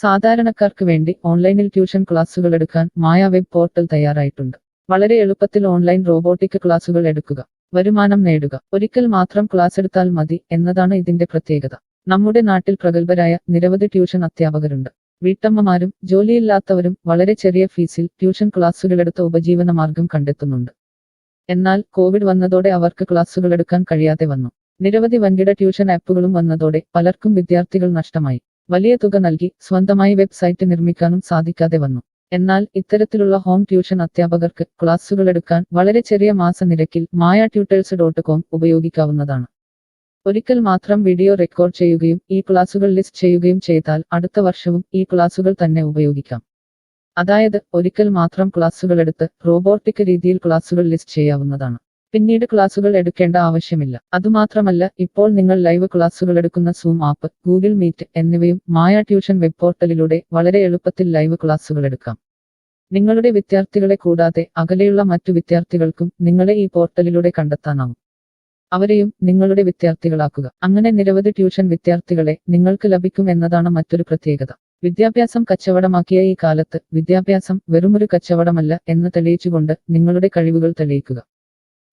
സാധാരണക്കാർക്ക് വേണ്ടി ഓൺലൈനിൽ ട്യൂഷൻ ക്ലാസുകൾ എടുക്കാൻ മായ വെബ് പോർട്ടൽ തയ്യാറായിട്ടുണ്ട്. വളരെ എളുപ്പത്തിൽ ഓൺലൈൻ റോബോട്ടിക് ക്ലാസുകൾ എടുക്കുക, വരുമാനം നേടുക. ഒരിക്കൽ മാത്രം ക്ലാസ് എടുത്താൽ മതി എന്നതാണ് ഇതിന്റെ പ്രത്യേകത. നമ്മുടെ നാട്ടിൽ പ്രഗത്ഭരായ നിരവധി ട്യൂഷൻ അധ്യാപകരുണ്ട്. വീട്ടമ്മമാരും ജോലിയില്ലാത്തവരും വളരെ ചെറിയ ഫീസിൽ ട്യൂഷൻ ക്ലാസുകളെടുത്ത് ഉപജീവന മാർഗം കണ്ടെത്തുന്നുണ്ട്. എന്നാൽ കോവിഡ് വന്നതോടെ അവർക്ക് ക്ലാസുകൾ എടുക്കാൻ കഴിയാതെ വന്നു. നിരവധി വൻകിട ട്യൂഷൻ ആപ്പുകളും വന്നതോടെ പലർക്കും വിദ്യാർത്ഥികൾ നഷ്ടമായി. വലിയ തുക നൽകി സ്വന്തമായി വെബ്സൈറ്റ് നിർമ്മിക്കാനും സാധിക്കാതെ വന്നു. എന്നാൽ ഇത്തരത്തിലുള്ള ഹോം ട്യൂഷൻ അധ്യാപകർക്ക് ക്ലാസുകൾ എടുക്കാൻ വളരെ ചെറിയ മാസ നിരക്കിൽ mayatutors.com ഉപയോഗിക്കാവുന്നതാണ്. ഒരിക്കൽ മാത്രം വീഡിയോ റെക്കോർഡ് ചെയ്യുകയും ഈ ക്ലാസുകൾ ലിസ്റ്റ് ചെയ്യുകയും ചെയ്താൽ അടുത്ത വർഷവും ഈ ക്ലാസുകൾ തന്നെ ഉപയോഗിക്കാം. അതായത് ഒരിക്കൽ മാത്രം ക്ലാസുകൾ എടുത്ത് റോബോട്ടിക് രീതിയിൽ ക്ലാസുകൾ ലിസ്റ്റ് ചെയ്യാവുന്നതാണ്. പിന്നീട് ക്ലാസുകൾ എടുക്കേണ്ട ആവശ്യമില്ല. അതുമാത്രമല്ല, ഇപ്പോൾ നിങ്ങൾ ലൈവ് ക്ലാസുകൾ എടുക്കുന്ന സൂം ആപ്പ്, ഗൂഗിൾ മീറ്റ് എന്നിവയും മായ ട്യൂഷൻ വെബ് പോർട്ടലിലൂടെ വളരെ എളുപ്പത്തിൽ ലൈവ് ക്ലാസുകൾ എടുക്കാം. നിങ്ങളുടെ വിദ്യാർത്ഥികളെ കൂടാതെ അകലെയുള്ള മറ്റു വിദ്യാർത്ഥികൾക്കും നിങ്ങളെ ഈ പോർട്ടലിലൂടെ കണ്ടെത്താനാവും. അവരെയും നിങ്ങളുടെ വിദ്യാർത്ഥികളാക്കുക. അങ്ങനെ നിരവധി ട്യൂഷൻ വിദ്യാർത്ഥികളെ നിങ്ങൾക്ക് ലഭിക്കും എന്നതാണ് മറ്റൊരു പ്രത്യേകത. വിദ്യാഭ്യാസം കച്ചവടമാക്കിയ ഈ കാലത്ത് വിദ്യാഭ്യാസം വെറുമൊരു കച്ചവടമല്ല എന്ന് തെളിയിച്ചുകൊണ്ട് നിങ്ങളുടെ കഴിവുകൾ തെളിയിക്കുക.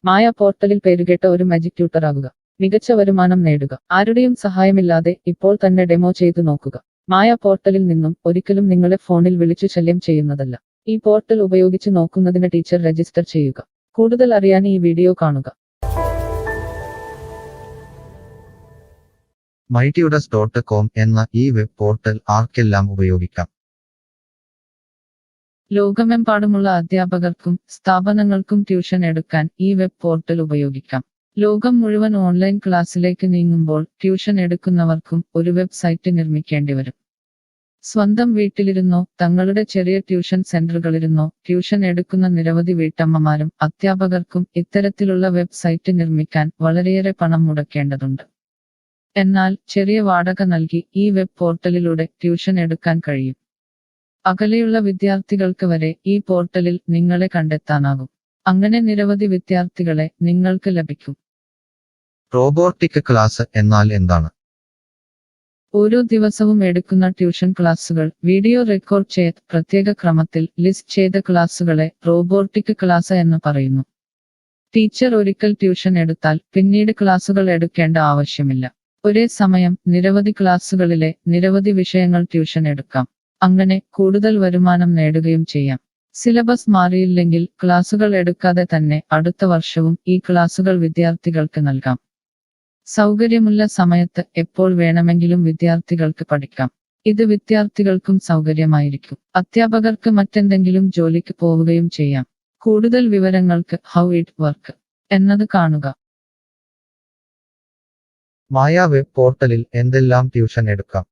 മായ പോർട്ടലിൽ പേരുകേട്ട ഒരു മാജിക് ട്യൂട്ടർ ആകുക. മികച്ച വരുമാനം നേടുക. ആരുടെയും സഹായമില്ലാതെ ഇപ്പോൾ തന്നെ ഡെമോ ചെയ്തു നോക്കുക. മായ പോർട്ടലിൽ നിന്നും ഒരിക്കലും നിങ്ങളെ ഫോണിൽ വിളിച്ചു ശല്യം ചെയ്യുന്നതല്ല. ഈ പോർട്ടൽ ഉപയോഗിച്ച് നോക്കുന്നതിന് ടീച്ചർ രജിസ്റ്റർ ചെയ്യുക. കൂടുതൽ അറിയാൻ ഈ വീഡിയോ കാണുക. mytutors.com എന്ന ഈ വെബ് പോർട്ടൽ ആർക്കെല്ലാം ഉപയോഗിക്കാം? ലോകമെമ്പാടുമുള്ള അധ്യാപകർക്കും സ്ഥാപനങ്ങൾക്കും ട്യൂഷൻ എടുക്കാൻ ഈ വെബ് പോർട്ടൽ ഉപയോഗിക്കാം. ലോകം മുഴുവൻ ഓൺലൈൻ ക്ലാസ്സിലേക്ക് നീങ്ങുമ്പോൾ ട്യൂഷൻ എടുക്കുന്നവർക്കും ഒരു വെബ്സൈറ്റ് നിർമ്മിക്കേണ്ടി വരും. സ്വന്തം വീട്ടിലിരുന്നോ തങ്ങളുടെ ചെറിയ ട്യൂഷൻ സെന്ററുകളിലിരുന്നോ ട്യൂഷൻ എടുക്കുന്ന നിരവധി വീട്ടമ്മമാരും അധ്യാപകർക്കും ഇത്തരത്തിലുള്ള വെബ്സൈറ്റ് നിർമ്മിക്കാൻ വളരെയേറെ പണം മുടക്കേണ്ടതുണ്ട്. എന്നാൽ ചെറിയ വാടക നൽകി ഈ വെബ് പോർട്ടലിലൂടെ ട്യൂഷൻ എടുക്കാൻ കഴിയും. അകലെയുള്ള വിദ്യാർത്ഥികൾക്ക് വരെ ഈ പോർട്ടലിൽ നിങ്ങളെ കണ്ടെത്താനാകും. അങ്ങനെ നിരവധി വിദ്യാർത്ഥികളെ നിങ്ങൾക്ക് ലഭിക്കും. റോബോട്ടിക് ക്ലാസ് എന്നാൽ എന്താണ്? ഓരോ ദിവസവും എടുക്കുന്ന ട്യൂഷൻ ക്ലാസുകൾ വീഡിയോ റെക്കോർഡ് ചെയ്ത് പ്രത്യേക ക്രമത്തിൽ ലിസ്റ്റ് ചെയ്ത ക്ലാസുകളെ റോബോട്ടിക് ക്ലാസ് എന്ന് പറയുന്നു. ടീച്ചർ ഒരിക്കൽ ട്യൂഷൻ എടുത്താൽ പിന്നീട് ക്ലാസുകൾ എടുക്കേണ്ട ആവശ്യമില്ല. ഒരേ സമയം നിരവധി ക്ലാസുകളിലെ നിരവധി വിഷയങ്ങൾ ട്യൂഷൻ എടുക്കാം. അങ്ങനെ കൂടുതൽ വരുമാനം നേടുകയും ചെയ്യാം. സിലബസ് മാറിയില്ലെങ്കിൽ ക്ലാസുകൾ എടുക്കാതെ തന്നെ അടുത്ത വർഷവും ഈ ക്ലാസുകൾ വിദ്യാർത്ഥികൾക്ക് നൽകാം. സൗകര്യമുള്ള സമയത്ത് എപ്പോൾ വേണമെങ്കിലും വിദ്യാർത്ഥികൾക്ക് പഠിക്കാം. ഇത് വിദ്യാർത്ഥികൾക്കും സൗകര്യമായിരിക്കും. അധ്യാപകർക്ക് മറ്റെന്തെങ്കിലും ജോലിക്ക് പോവുകയും ചെയ്യാം. കൂടുതൽ വിവരങ്ങൾക്ക് ഹൗ ഇറ്റ് വർക്ക് എന്നത് കാണുക. മായ വെബ് പോർട്ടലിൽ എന്തെല്ലാം ട്യൂഷൻ എടുക്കാം?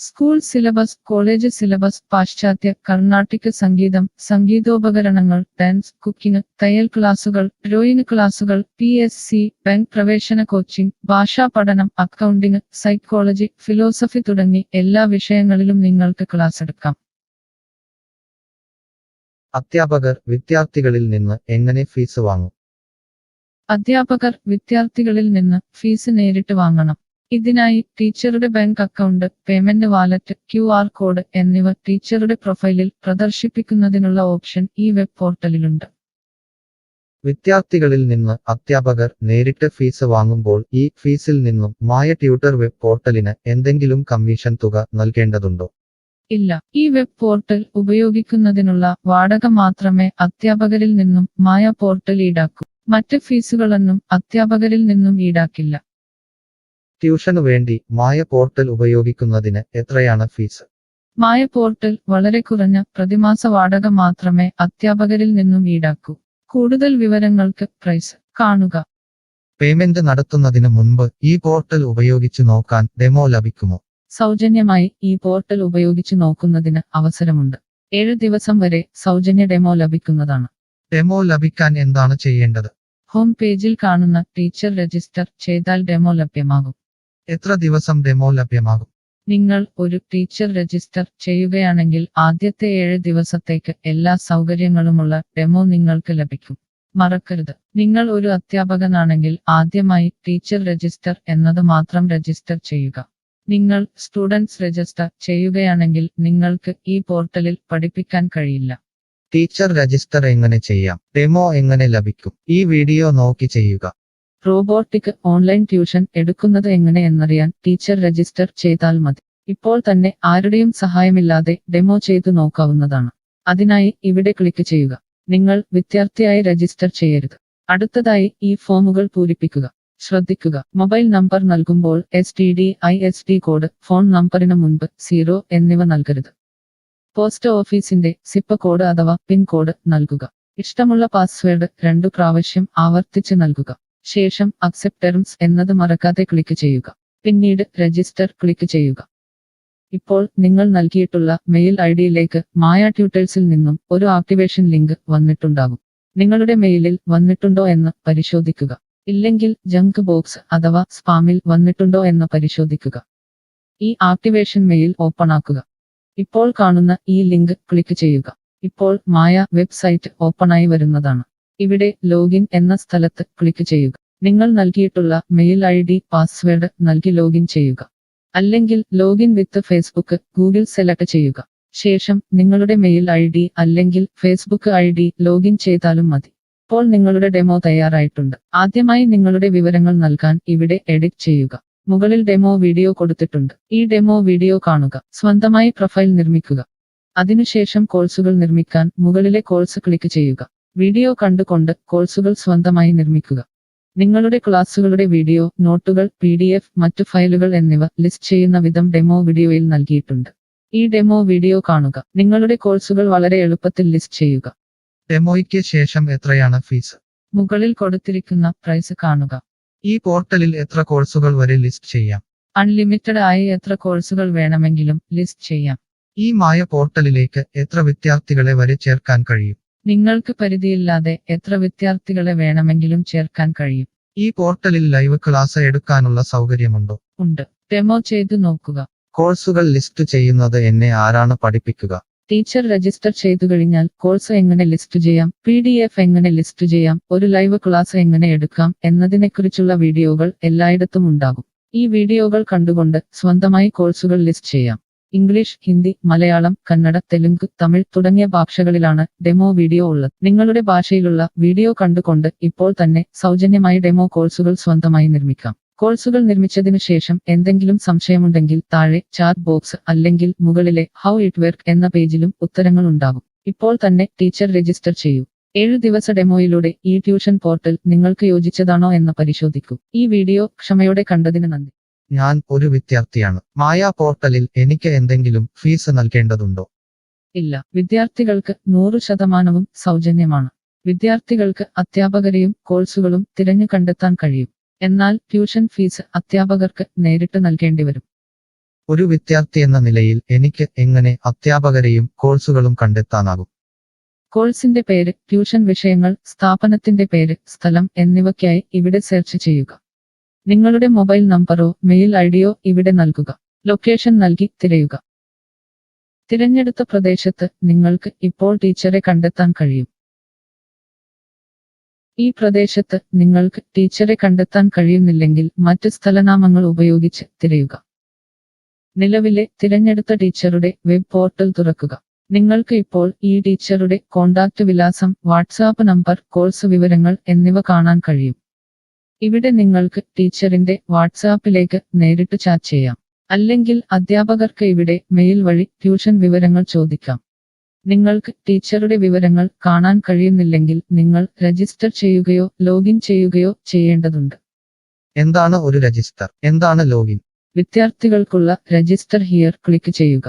സ്കൂൾ സിലബസ്, കോളേജ് സിലബസ്, പാശ്ചാത്യ, കർണാട്ടിക് സംഗീതം, സംഗീതോപകരണങ്ങൾ, ഡാൻസ്, കുക്കിംഗ്, തയ്യൽ ക്ലാസുകൾ, ഡ്രോയിങ് ക്ലാസുകൾ, PSC, ബാങ്ക് പ്രവേശന കോച്ചിംഗ്, ഭാഷാ പഠനം, അക്കൗണ്ടിംഗ്, സൈക്കോളജി, ഫിലോസഫി തുടങ്ങി എല്ലാ വിഷയങ്ങളിലും നിങ്ങൾക്ക് ക്ലാസ് എടുക്കാം. അധ്യാപകർ വിദ്യാർത്ഥികളിൽ നിന്ന് എങ്ങനെ ഫീസ് വാങ്ങും? അധ്യാപകർ വിദ്യാർത്ഥികളിൽ നിന്ന് ഫീസ് നേരിട്ട് വാങ്ങണം. ഇതിനായി ടീച്ചറുടെ bank account, payment wallet, QR code എന്നിവ ടീച്ചറുടെ പ്രൊഫൈലിൽ പ്രദർശിപ്പിക്കുന്നതിനുള്ള ഓപ്ഷൻ ഈ വെബ് പോർട്ടലിലുണ്ട്. വിദ്യാർത്ഥികളിൽ നിന്ന് അധ്യാപകർ നേരിട്ട് ഫീസ് വാങ്ങുമ്പോൾ ഈ ഫീസിൽ നിന്നും മായ ട്യൂട്ടർ വെബ് പോർട്ടലിന് എന്തെങ്കിലും കമ്മീഷൻ തുക നൽകേണ്ടതുണ്ടോ? ഇല്ല. ഈ വെബ് പോർട്ടൽ ഉപയോഗിക്കുന്നതിനുള്ള വാടക മാത്രമേ അധ്യാപകരിൽ നിന്നും മായ പോർട്ടൽ ഈടാക്കൂ. മറ്റ് ഫീസുകളൊന്നും അധ്യാപകരിൽ നിന്നും ഈടാക്കില്ല. ട്യൂഷനു വേണ്ടി മായ പോർട്ടൽ ഉപയോഗിക്കുന്നതിന് എത്രയാണ് ഫീസ്? മായ പോർട്ടൽ വളരെ കുറഞ്ഞ പ്രതിമാസ വാടക മാത്രമേ അധ്യാപകരിൽ നിന്നും ഈടാക്കൂ. കൂടുതൽ വിവരങ്ങൾക്ക് പ്രൈസ് കാണുക. പേയ്മെന്റ് നടത്തുന്നതിന് മുൻപ് ഈ പോർട്ടൽ ഉപയോഗിച്ചു നോക്കാൻ ഡെമോ ലഭിക്കുമോ? സൗജന്യമായി ഈ പോർട്ടൽ ഉപയോഗിച്ചു നോക്കുന്നതിന് അവസരമുണ്ട്. 7 ദിവസം വരെ സൗജന്യ ഡെമോ ലഭിക്കുന്നതാണ്. ഡെമോ ലഭിക്കാൻ എന്താണ് ചെയ്യേണ്ടത്? ഹോം പേജിൽ കാണുന്ന ടീച്ചർ രജിസ്റ്റർ ചെയ്താൽ ഡെമോ ലഭ്യമാകും. എത്ര ദിവസം ഡെമോ ലഭ്യമാകും? നിങ്ങൾ ഒരു ടീച്ചർ രജിസ്റ്റർ ചെയ്യുകയാണെങ്കിൽ ആദ്യത്തെ 7 ദിവസത്തേക്ക് എല്ലാ സൗകര്യങ്ങളുമുള്ള ഡെമോ നിങ്ങൾക്ക് ലഭിക്കും. മറക്കരുത്, നിങ്ങൾ ഒരു അധ്യാപകനാണെങ്കിൽ ആദ്യമായി ടീച്ചർ രജിസ്റ്റർ എന്നത് മാത്രം രജിസ്റ്റർ ചെയ്യുക. നിങ്ങൾ സ്റ്റുഡൻസ് രജിസ്റ്റർ ചെയ്യുകയാണെങ്കിൽ നിങ്ങൾക്ക് ഈ പോർട്ടലിൽ പഠിപ്പിക്കാൻ കഴിയില്ല. ടീച്ചർ രജിസ്റ്റർ എങ്ങനെ ചെയ്യാം? ഡെമോ എങ്ങനെ ലഭിക്കും? ഈ വീഡിയോ നോക്കി ചെയ്യുക. റോബോട്ടിക് ഓൺലൈൻ ട്യൂഷൻ എടുക്കുന്നത് എങ്ങനെ എന്നറിയാൻ ടീച്ചർ രജിസ്റ്റർ ചെയ്താൽ മതി. ഇപ്പോൾ തന്നെ ആരുടെയും സഹായമില്ലാതെ ഡെമോ ചെയ്തു നോക്കാവുന്നതാണ്. അതിനായി ഇവിടെ ക്ലിക്ക് ചെയ്യുക. നിങ്ങൾ വിദ്യാർത്ഥിയായി രജിസ്റ്റർ ചെയ്യരുത്. അടുത്തതായി ഈ ഫോമുകൾ പൂരിപ്പിക്കുക. ശ്രദ്ധിക്കുക, മൊബൈൽ നമ്പർ നൽകുമ്പോൾ STD/ISD കോഡ്, ഫോൺ നമ്പറിന് മുൻപ് 0 എന്നിവ നൽകരുത്. പോസ്റ്റ് ഓഫീസിന്റെ സിപ്പ് കോഡ് അഥവാ പിൻ കോഡ് നൽകുക. ഇഷ്ടമുള്ള പാസ്വേഡ് 2 പ്രാവശ്യം ആവർത്തിച്ച് നൽകുക. ശേഷം അക്സെപ്റ്റ് ടേംസ് എന്നത് മറക്കാതെ ക്ലിക്ക് ചെയ്യുക. പിന്നീട് രജിസ്റ്റർ ക്ലിക്ക് ചെയ്യുക. ഇപ്പോൾ നിങ്ങൾ നൽകിയിട്ടുള്ള മെയിൽ ഐഡിയിലേക്ക് മായ ട്യൂട്ടേഴ്സിൽ നിന്നും ഒരു ആക്ടിവേഷൻ ലിങ്ക് വന്നിട്ടുണ്ടാകും. നിങ്ങളുടെ മെയിലിൽ വന്നിട്ടുണ്ടോ എന്ന് പരിശോധിക്കുക. ഇല്ലെങ്കിൽ ജങ്ക് ബോക്സ് അഥവാ സ്പാമിൽ വന്നിട്ടുണ്ടോ എന്ന് പരിശോധിക്കുക. ഈ ആക്ടിവേഷൻ മെയിൽ ഓപ്പൺ ആക്കുക. ഇപ്പോൾ കാണുന്ന ഈ ലിങ്ക് ക്ലിക്ക് ചെയ്യുക. ഇപ്പോൾ മായ വെബ്സൈറ്റ് ഓപ്പണായി വരുന്നതാണ്. ഇവിടെ ലോഗിൻ എന്ന സ്ഥലത്ത് ക്ലിക്ക് ചെയ്യുക. നിങ്ങൾ നൽകിയിട്ടുള്ള മെയിൽ ID, പാസ്വേഡ് നൽകി ലോഗിൻ ചെയ്യുക. അല്ലെങ്കിൽ ലോഗിൻ വിത്ത് ഫേസ്ബുക്ക്, ഗൂഗിൾ സെലക്ട് ചെയ്യുക. ശേഷം നിങ്ങളുടെ മെയിൽ ID അല്ലെങ്കിൽ ഫേസ്ബുക്ക് ID ലോഗിൻ ചെയ്താലും മതി. ഇപ്പോൾ നിങ്ങളുടെ ഡെമോ തയ്യാറായിട്ടുണ്ട്. ആദ്യമായി നിങ്ങളുടെ വിവരങ്ങൾ നൽകാൻ ഇവിടെ എഡിറ്റ് ചെയ്യുക. മുകളിൽ ഡെമോ വീഡിയോ കൊടുത്തിട്ടുണ്ട്. ഈ ഡെമോ വീഡിയോ കാണുക. സ്വന്തമായി പ്രൊഫൈൽ നിർമ്മിക്കുക. അതിനുശേഷം കോഴ്സുകൾ നിർമ്മിക്കാൻ മുകളിലെ കോഴ്സ് ക്ലിക്ക് ചെയ്യുക. വീഡിയോ കണ്ടുകൊണ്ട് കോഴ്സുകൾ സ്വന്തമായി നിർമ്മിക്കുക. നിങ്ങളുടെ ക്ലാസുകളുടെ വീഡിയോ, നോട്ടുകൾ, PDF, മറ്റു ഫയലുകൾ എന്നിവ ലിസ്റ്റ് ചെയ്യുന്ന വിധം ഡെമോ വീഡിയോയിൽ നൽകിയിട്ടുണ്ട്. ഈ ഡെമോ വീഡിയോ കാണുക. നിങ്ങളുടെ കോഴ്സുകൾ വളരെ എളുപ്പത്തിൽ ലിസ്റ്റ് ചെയ്യുക. ഡെമോയ്ക്ക് ശേഷം എത്രയാണ് ഫീസ്? മുകളിൽ കൊടുത്തിരിക്കുന്ന പ്രൈസ് കാണുക. ഈ പോർട്ടലിൽ എത്ര കോഴ്സുകൾ വരെ ലിസ്റ്റ് ചെയ്യാം? അൺലിമിറ്റഡ് ആയി എത്ര കോഴ്സുകൾ വേണമെങ്കിലും ലിസ്റ്റ് ചെയ്യാം. ഈ മായ പോർട്ടലിലേക്ക് എത്ര വിദ്യാർത്ഥികളെ വരെ ചേർക്കാൻ കഴിയും? നിങ്ങൾക്ക് പരിധിയില്ലാതെ എത്ര വിദ്യാർത്ഥികളെ വേണമെങ്കിലും ചേർക്കാൻ കഴിയും. ഈ പോർട്ടലിൽ ലൈവ് ക്ലാസ് എടുക്കാനുള്ള സൗകര്യമുണ്ടോ? ഉണ്ട്. ഡെമോ ചെയ്തു നോക്കുക. കോഴ്സുകൾ ലിസ്റ്റ് ചെയ്യുന്നത് എന്നെ ആരാണ് പഠിപ്പിക്കുക? ടീച്ചർ രജിസ്റ്റർ ചെയ്തു കഴിഞ്ഞാൽ കോഴ്സ് എങ്ങനെ ലിസ്റ്റ് ചെയ്യാം, PDF എങ്ങനെ ലിസ്റ്റ് ചെയ്യാം, ഒരു ലൈവ് ക്ലാസ് എങ്ങനെ എടുക്കാം എന്നതിനെക്കുറിച്ചുള്ള വീഡിയോകൾ എല്ലായിടത്തും ഉണ്ടാകും. ഈ വീഡിയോകൾ കണ്ടുകൊണ്ട് സ്വന്തമായി കോഴ്സുകൾ ലിസ്റ്റ് ചെയ്യാം. ഇംഗ്ലീഷ്, ഹിന്ദി, മലയാളം, കന്നഡ, തെലുങ്ക്, തമിഴ് തുടങ്ങിയ ഭാഷകളിലാണ് ഡെമോ വീഡിയോ ഉള്ളത്. നിങ്ങളുടെ ഭാഷയിലുള്ള വീഡിയോ കണ്ടുകൊണ്ട് ഇപ്പോൾ തന്നെ സൗജന്യമായി ഡെമോ കോഴ്സുകൾ സ്വന്തമായി നിർമ്മിക്കാം. കോഴ്സുകൾ നിർമ്മിച്ചതിനു ശേഷം എന്തെങ്കിലും സംശയമുണ്ടെങ്കിൽ താഴെ ചാറ്റ് ബോക്സ് അല്ലെങ്കിൽ മുകളിലെ ഹൗ ഇറ്റ് വർക്ക് എന്ന പേജിലും ഉത്തരങ്ങൾ ഉണ്ടാകും. ഇപ്പോൾ തന്നെ ടീച്ചർ രജിസ്റ്റർ ചെയ്യൂ. 7 ദിവസ ഡെമോയിലൂടെ ഈ ട്യൂഷൻ പോർട്ടൽ നിങ്ങൾക്ക് യോജിച്ചതാണോ എന്ന് പരിശോധിക്കൂ. ഈ വീഡിയോ ക്ഷമയോടെ കണ്ടതിന് നന്ദി. ഞാൻ ഒരു വിദ്യാർത്ഥിയാണ്. മായ പോർട്ടലിൽ എനിക്ക് എന്തെങ്കിലും ഫീസ് നൽകേണ്ടതുണ്ടോ? ഇല്ല. വിദ്യാർത്ഥികൾക്ക് 100% സൗജന്യമാണ്. വിദ്യാർത്ഥികൾക്ക് അധ്യാപകരെയും കോഴ്സുകളും തിരഞ്ഞു കണ്ടെത്താൻ കഴിയും. എന്നാൽ ട്യൂഷൻ ഫീസ് അധ്യാപകർക്ക് നേരിട്ട് നൽകേണ്ടി വരും. ഒരു വിദ്യാർത്ഥി എന്ന നിലയിൽ എനിക്ക് എങ്ങനെ അധ്യാപകരെയും കോഴ്സുകളും കണ്ടെത്താനാകും? കോഴ്സിന്റെ പേര്, ട്യൂഷൻ വിഷയങ്ങൾ, സ്ഥാപനത്തിന്റെ പേര്, സ്ഥലം എന്നിവയ്ക്കായി ഇവിടെ സെർച്ച് ചെയ്യുക. നിങ്ങളുടെ മൊബൈൽ നമ്പറോ മെയിൽ ഐഡിയോ ഇവിടെ നൽകുക. ലൊക്കേഷൻ നൽകി തിരയുക. തിരഞ്ഞെടുത്ത പ്രദേശത്ത് നിങ്ങൾക്ക് ഇപ്പോൾ ടീച്ചറെ കണ്ടെത്താൻ കഴിയും. ഈ പ്രദേശത്ത് നിങ്ങൾക്ക് ടീച്ചറെ കണ്ടെത്താൻ കഴിയുന്നില്ലെങ്കിൽ മറ്റ് സ്ഥലനാമങ്ങൾ ഉപയോഗിച്ച് തിരയുക. നിലവിലെ തിരഞ്ഞെടുത്ത ടീച്ചറുടെ വെബ് പോർട്ടൽ തുറക്കുക. നിങ്ങൾക്ക് ഇപ്പോൾ ഈ ടീച്ചറുടെ കോൺടാക്റ്റ് വിലാസം, വാട്സാപ്പ് നമ്പർ, കോഴ്സ് വിവരങ്ങൾ എന്നിവ കാണാൻ കഴിയും. ഇവിടെ നിങ്ങൾക്ക് ടീച്ചറിന്റെ വാട്സാപ്പിലേക്ക് നേരിട്ട് ചാറ്റ് ചെയ്യാം. അല്ലെങ്കിൽ അധ്യാപകർക്ക് ഇവിടെ മെയിൽ വഴി ട്യൂഷൻ വിവരങ്ങൾ ചോദിക്കാം. നിങ്ങൾക്ക് ടീച്ചറുടെ വിവരങ്ങൾ കാണാൻ കഴിയുന്നില്ലെങ്കിൽ നിങ്ങൾ രജിസ്റ്റർ ചെയ്യുകയോ ലോഗിൻ ചെയ്യുകയോ ചെയ്യേണ്ടതുണ്ട്. എന്താണ് ഒരു രജിസ്റ്റർ? എന്താണ് ലോഗിൻ? വിദ്യാർത്ഥികൾക്കുള്ള രജിസ്റ്റർ ഹിയർ ക്ലിക്ക് ചെയ്യുക.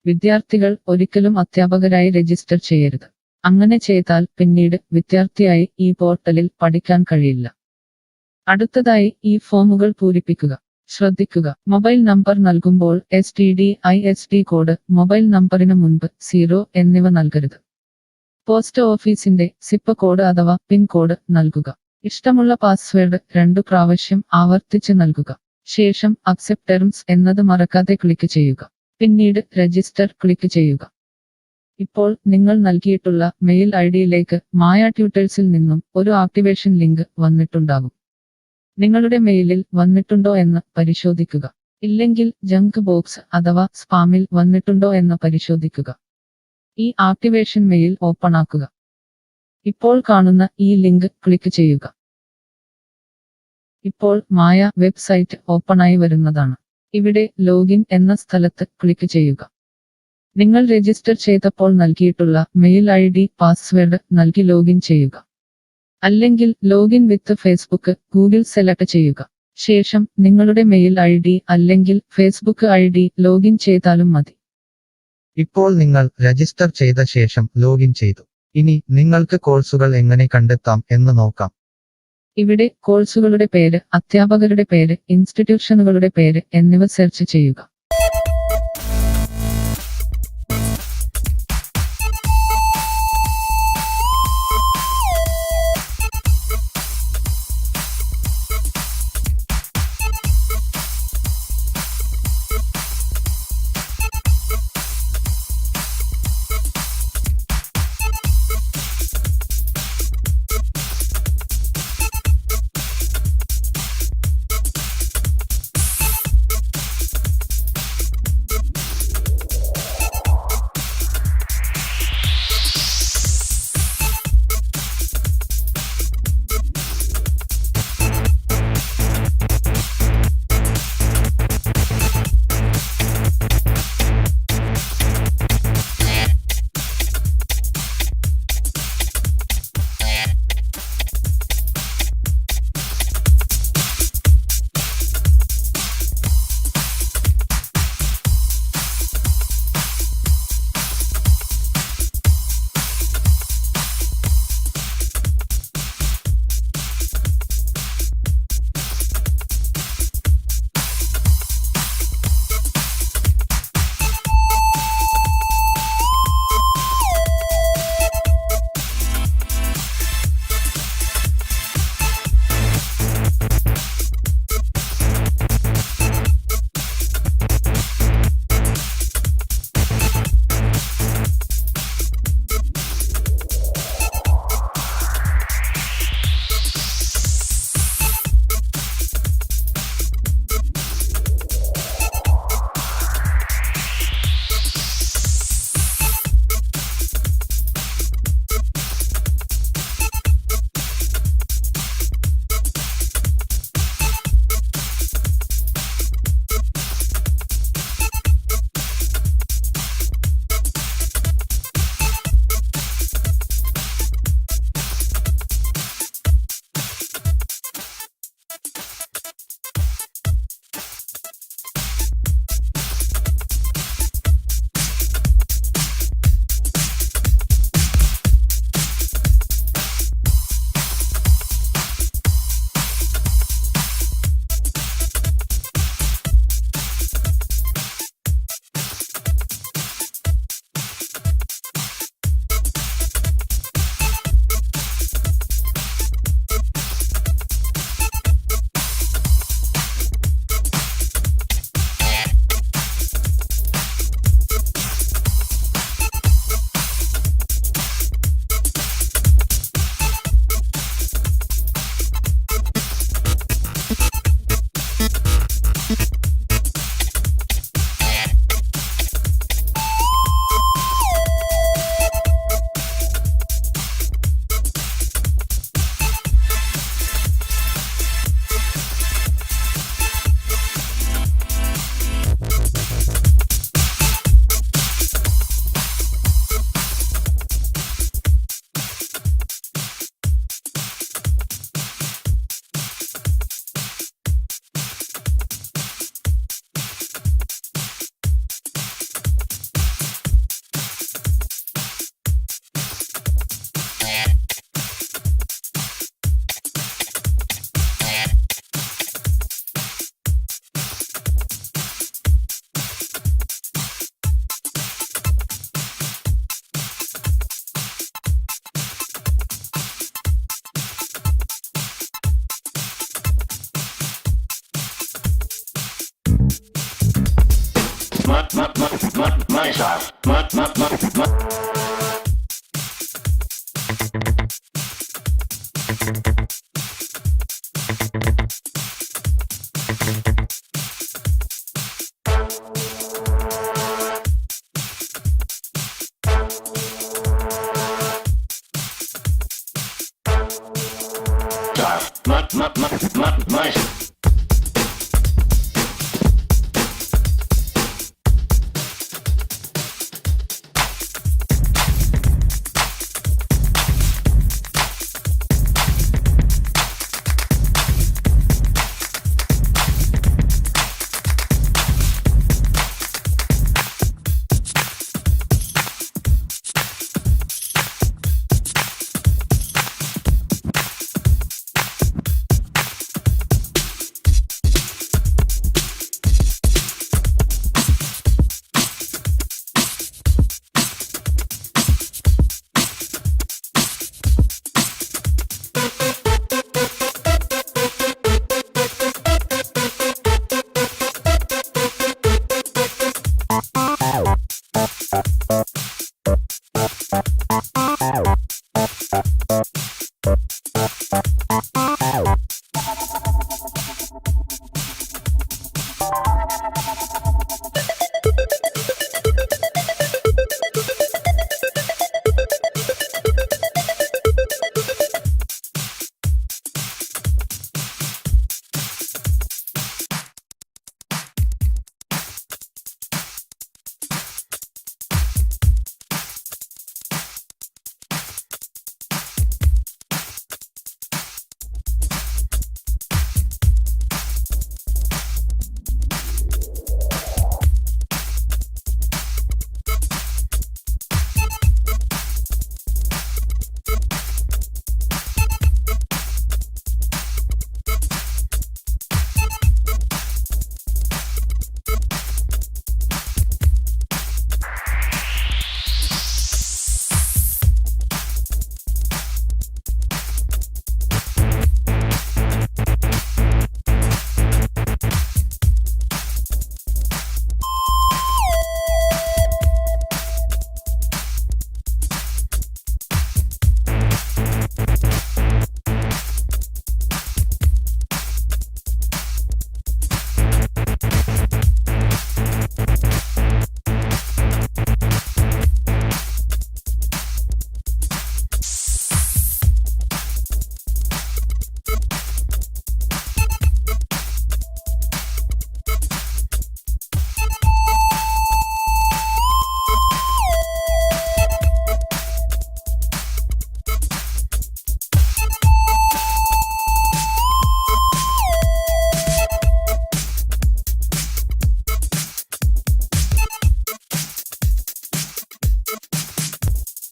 വിദ്യാർത്ഥികൾ ഒരിക്കലും അധ്യാപകരായി രജിസ്റ്റർ ചെയ്യരുത്. അങ്ങനെ ചെയ്താൽ പിന്നീട് വിദ്യാർത്ഥിയായി ഈ പോർട്ടലിൽ പഠിക്കാൻ കഴിയില്ല. അടുത്തതായി ഈ ഫോമുകൾ പൂരിപ്പിക്കുക. ശ്രദ്ധിക്കുക, മൊബൈൽ നമ്പർ നൽകുമ്പോൾ STD/ISD കോഡ്, മൊബൈൽ നമ്പറിന് മുൻപ് 0 എന്നിവ നൽകരുത്. പോസ്റ്റ് ഓഫീസിന്റെ സിപ്പ് കോഡ് അഥവാ പിൻ കോഡ് നൽകുക. ഇഷ്ടമുള്ള പാസ്വേഡ് 2 പ്രാവശ്യം ആവർത്തിച്ച് നൽകുക. ശേഷം അക്സെപ്റ്റ് ടേംസ് എന്നത് മറക്കാതെ ക്ലിക്ക് ചെയ്യുക. പിന്നീട് രജിസ്റ്റർ ക്ലിക്ക് ചെയ്യുക. ഇപ്പോൾ നിങ്ങൾ നൽകിയിട്ടുള്ള മെയിൽ ഐഡിയിലേക്ക് മായ ട്യൂട്ടേഴ്സിൽ നിന്നും ഒരു ആക്ടിവേഷൻ ലിങ്ക് വന്നിട്ടുണ്ടാകും. നിങ്ങളുടെ മെയിലിൽ വന്നിട്ടുണ്ടോ എന്ന് പരിശോധിക്കുക. ഇല്ലെങ്കിൽ ജങ്ക് ബോക്സ് അഥവാ സ്പാമിൽ വന്നിട്ടുണ്ടോ എന്ന് പരിശോധിക്കുക. ഈ ആക്ടിവേഷൻ മെയിൽ ഓപ്പൺ ആക്കുക. ഇപ്പോൾ കാണുന്ന ഈ ലിങ്ക് ക്ലിക്ക് ചെയ്യുക. ഇപ്പോൾ മായ വെബ്സൈറ്റ് ഓപ്പണായി വരുന്നതാണ്. ഇവിടെ ലോഗിൻ എന്ന സ്ഥലത്ത് ക്ലിക്ക് ചെയ്യുക. നിങ്ങൾ രജിസ്റ്റർ ചെയ്തപ്പോൾ നൽകിയിട്ടുള്ള മെയിൽ ID പാസ്വേഡ് നൽകി ലോഗിൻ ചെയ്യുക. അല്ലെങ്കിൽ ലോഗിൻ വിത്ത് ഫേസ്ബുക്ക് ഗൂഗിൾ സെലക്ട് ചെയ്യുക. ശേഷം നിങ്ങളുടെ മെയിൽ ID അല്ലെങ്കിൽ ഫേസ്ബുക്ക് ID ലോഗിൻ ചെയ്താലും മതി. ഇപ്പോൾ നിങ്ങൾ രജിസ്റ്റർ ചെയ്ത ശേഷം ലോഗിൻ ചെയ്തു. ഇനി നിങ്ങൾക്ക് കോഴ്സുകൾ എങ്ങനെ കണ്ടെത്താം എന്ന് നോക്കാം. ഇവിടെ കോഴ്സുകളുടെ പേര്, അധ്യാപകരുടെ പേര്, ഇൻസ്റ്റിറ്റ്യൂഷനുകളുടെ പേര് എന്നിവ സെർച്ച് ചെയ്യുക. Mush.